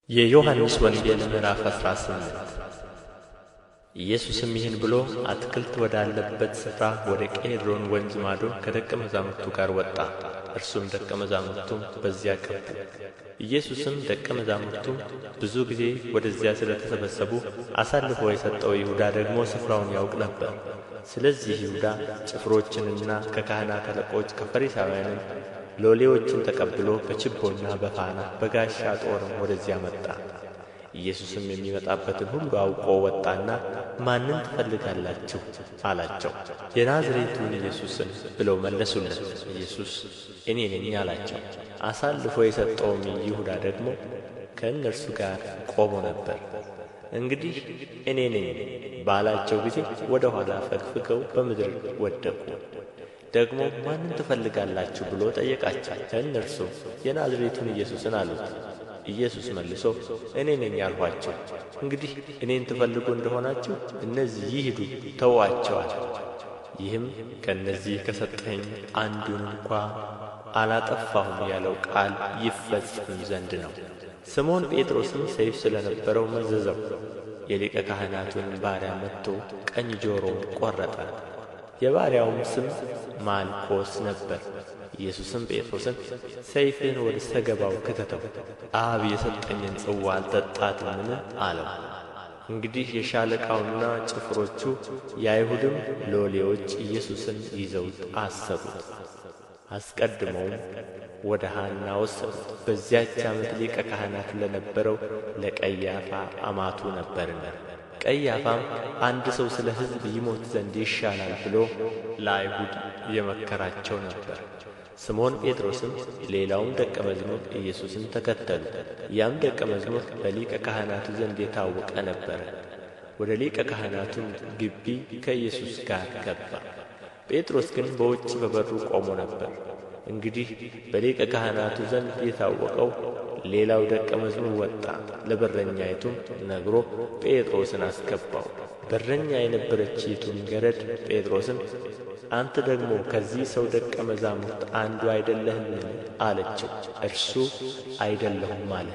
የዮሐንስ ወንጌል ምዕራፍ 18 ኢየሱስም ይህን ብሎ አትክልት ወዳለበት ስፍራ ወደ ቄድሮን ወንዝ ማዶ ከደቀ መዛሙርቱ ጋር ወጣ። እርሱም ደቀ መዛሙርቱም በዚያ ገቡ። ኢየሱስም ደቀ መዛሙርቱም ብዙ ጊዜ ወደዚያ ስለ ተሰበሰቡ አሳልፎ የሰጠው ይሁዳ ደግሞ ስፍራውን ያውቅ ነበር። ስለዚህ ይሁዳ ጭፍሮችንና ከካህናት አለቆች ከፈሪሳውያንም ሎሌዎችን ተቀብሎ በችቦና በፋና በጋሻ ጦርም ወደዚያ መጣ። ኢየሱስም የሚመጣበትን ሁሉ አውቆ ወጣና ማንን ትፈልጋላችሁ አላቸው። የናዝሬቱን ኢየሱስን ብለው መለሱለት። ኢየሱስ እኔ ነኝ አላቸው። አሳልፎ የሰጠውም ይሁዳ ደግሞ ከእነርሱ ጋር ቆሞ ነበር። እንግዲህ እኔ ነኝ ባላቸው ጊዜ ወደ ኋላ ፈግፍገው በምድር ወደቁ። ደግሞ ማንን ትፈልጋላችሁ ብሎ ጠየቃቸው። ከእነርሱም የናዝሬቱን ኢየሱስን አሉት። ኢየሱስ መልሶ እኔ ነኝ አልኋችሁ። እንግዲህ እኔን ትፈልጉ እንደሆናችሁ እነዚህ ይሂዱ ተዉአቸዋል። ይህም ከእነዚህ ከሰጠኸኝ አንዱን እንኳ አላጠፋሁም ያለው ቃል ይፈጸም ዘንድ ነው። ስምዖን ጴጥሮስም ሰይፍ ስለ ነበረው መዘዘው። የሊቀ ካህናቱን ባሪያ መትቶ ቀኝ ጆሮውን ቈረጠ። የባሪያውም ስም ማልኮስ ነበር። ኢየሱስም ጴጥሮስን ሰይፍህን ወደ ሰገባው ክተተው፣ አብ የሰጠኝን ጽዋ አልጠጣትምን አለው። እንግዲህ የሻለቃውና ጭፍሮቹ የአይሁድም ሎሌዎች ኢየሱስን ይዘውት አሰሩት። አስቀድመውም ወደ ሐና ወሰዱት። በዚያች ዓመት ሊቀ ካህናት ለነበረው ለቀያፋ አማቱ ነበርና። ቀያፋም አንድ ሰው ስለ ሕዝብ ይሞት ዘንድ ይሻላል ብሎ ለአይሁድ የመከራቸው ነበር። ስምዖን ጴጥሮስም ሌላውም ደቀ መዝሙር ኢየሱስን ተከተሉ። ያም ደቀ መዝሙር በሊቀ ካህናቱ ዘንድ የታወቀ ነበረ። ወደ ሊቀ ካህናቱም ግቢ ከኢየሱስ ጋር ገባ። ጴጥሮስ ግን በውጭ በበሩ ቆሞ ነበር። እንግዲህ በሊቀ ካህናቱ ዘንድ የታወቀው ሌላው ደቀ መዝሙር ወጣ፣ ለበረኛይቱም ነግሮ ጴጥሮስን አስገባው። በረኛ የነበረችይቱም ገረድ ጴጥሮስን አንተ ደግሞ ከዚህ ሰው ደቀ መዛሙርት አንዱ አይደለህምን አለችው። እርሱ አይደለሁም አለ።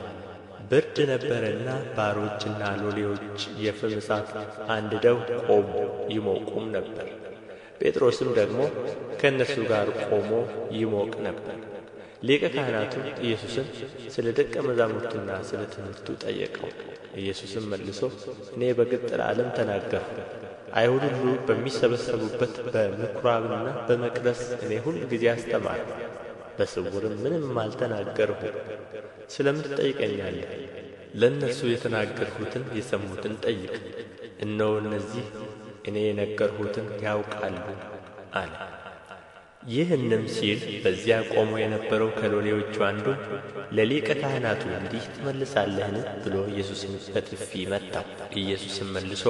ብርድ ነበረና ባሮችና ሎሌዎች የፍም እሳት አንድደው ቆሙ፣ ይሞቁም ነበር። ጴጥሮስም ደግሞ ከእነርሱ ጋር ቆሞ ይሞቅ ነበር። ሊቀ ካህናቱም ኢየሱስን ስለ ደቀ መዛሙርቱና ስለ ትምህርቱ ጠየቀው። ኢየሱስም መልሶ እኔ በግልጥ ለዓለም ተናገርሁ። አይሁድ ሁሉ በሚሰበሰቡበት በምኵራብና በመቅደስ እኔ ሁል ጊዜ አስተማርሁ፣ በስውርም ምንም አልተናገርሁም። ስለ ምን ትጠይቀኛለህ? ለእነርሱ የተናገርሁትን የሰሙትን ጠይቅ። እነሆ እነዚህ እኔ የነገርሁትን ያውቃሉ አለ። ይህንም ሲል በዚያ ቆሞ የነበረው ከሎሌዎቹ አንዱ ለሊቀ ካህናቱ እንዲህ ትመልሳለህን ብሎ ኢየሱስን በጥፊ መታው። ኢየሱስም መልሶ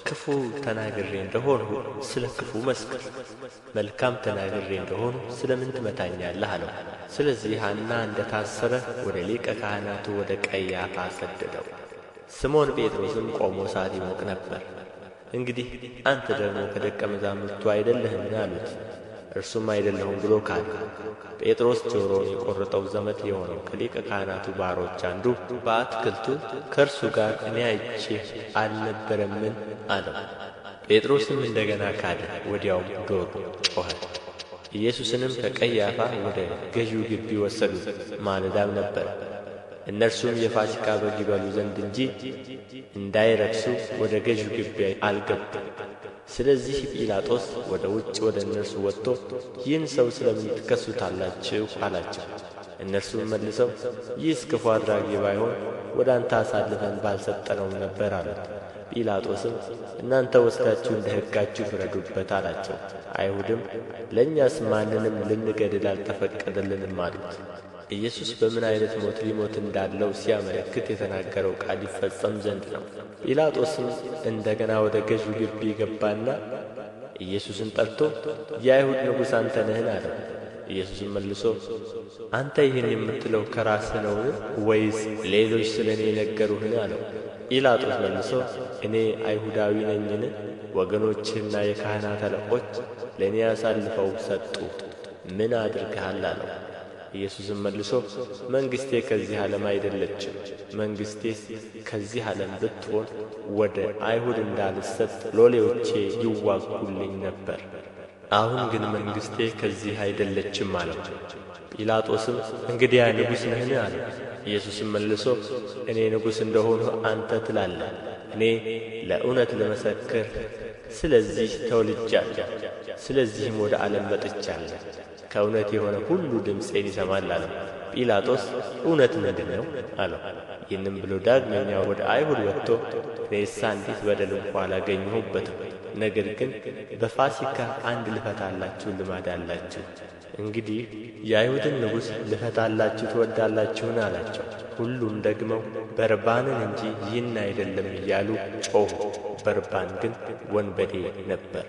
ክፉ ተናግሬ እንደሆንሁ ስለ ክፉ መስክር፣ መልካም ተናግሬ እንደሆንሁ ስለ ምን ትመታኛለህ አለው። ስለዚህ ሐና እንደ ታሰረ ወደ ሊቀ ካህናቱ ወደ ቀያፋ ሰደደው። ስምዖን ጴጥሮስም ቆሞ እሳት ይሞቅ ነበር። እንግዲህ አንተ ደግሞ ከደቀ መዛሙርቱ አይደለህምን አሉት። እርሱም አይደለሁም ብሎ ካደ። ጴጥሮስ ጆሮውን የቈረጠው ዘመድ የሆነው ከሊቀ ካህናቱ ባሮች አንዱ በአትክልቱ ከእርሱ ጋር እኔ አይቼህ አልነበረምን አለው። ጴጥሮስም እንደ ገና ካደ። ወዲያውም ዶሮ ጮኸ። ኢየሱስንም ከቀያፋ ወደ ገዢው ግቢ ወሰዱት። ማለዳም ነበረ። እነርሱም የፋሲካ በግ ይበሉ ዘንድ እንጂ እንዳይረክሱ ወደ ገዢው ግቢ አልገቡም። ስለዚህ ጲላጦስ ወደ ውጭ ወደ እነርሱ ወጥቶ ይህን ሰው ስለ ምን ትከሱታላችሁ አላቸው። እነርሱም መልሰው ይህስ ክፉ አድራጊ ባይሆን ወደ አንተ አሳልፈን ባልሰጠነውም ነበር አሉት። ጲላጦስም እናንተ ወስዳችሁ እንደ ሕጋችሁ ፍረዱበት አላቸው። አይሁድም ለእኛስ ማንንም ልንገድል አልተፈቀደልንም አሉት። ኢየሱስ በምን ዓይነት ሞት ሊሞት እንዳለው ሲያመለክት የተናገረው ቃል ይፈጸም ዘንድ ነው። ጲላጦስም እንደ ገና ወደ ገዢው ግቢ ገባና ኢየሱስን ጠርቶ የአይሁድ ንጉሥ አንተ ነህን አለው። ኢየሱስም መልሶ አንተ ይህን የምትለው ከራስህ ነውን? ወይስ ሌሎች ስለ እኔ ነገሩህን አለው። ጲላጦስ መልሶ እኔ አይሁዳዊ ነኝን? ወገኖችህና የካህናት አለቆች ለእኔ አሳልፈው ሰጡ። ምን አድርገሃል አለው። ኢየሱስም መልሶ መንግሥቴ ከዚህ ዓለም አይደለችም። መንግሥቴስ ከዚህ ዓለም ብትሆን ወደ አይሁድ እንዳልሰጥ ሎሌዎቼ ይዋጉልኝ ነበር። አሁን ግን መንግሥቴ ከዚህ አይደለችም አለው። ጲላጦስም እንግዲያ ንጉሥ ነህን አለው። ኢየሱስም መልሶ እኔ ንጉሥ እንደሆንሁ አንተ ትላለህ። እኔ ለእውነት ልመሰክር ስለዚህ ተወልጃለሁ፣ ስለዚህም ወደ ዓለም መጥቻለሁ። ከእውነት የሆነ ሁሉ ድምፄን ይሰማል አለው። ጲላጦስ እውነት ምንድር ነው አለው። ይህንም ብሎ ዳግመኛ ወደ አይሁድ ወጥቶ እኔስ አንዲት በደል እንኳ አላገኘሁበትም፣ ነገር ግን በፋሲካ አንድ ልፈታላችሁ ልማድ አላችሁ። እንግዲህ የአይሁድን ንጉሥ ልፈታላችሁ ትወዳላችሁን አላቸው። ሁሉም ደግመው በርባንን እንጂ ይህን አይደለም እያሉ ጮኹ። በርባን ግን ወንበዴ ነበር።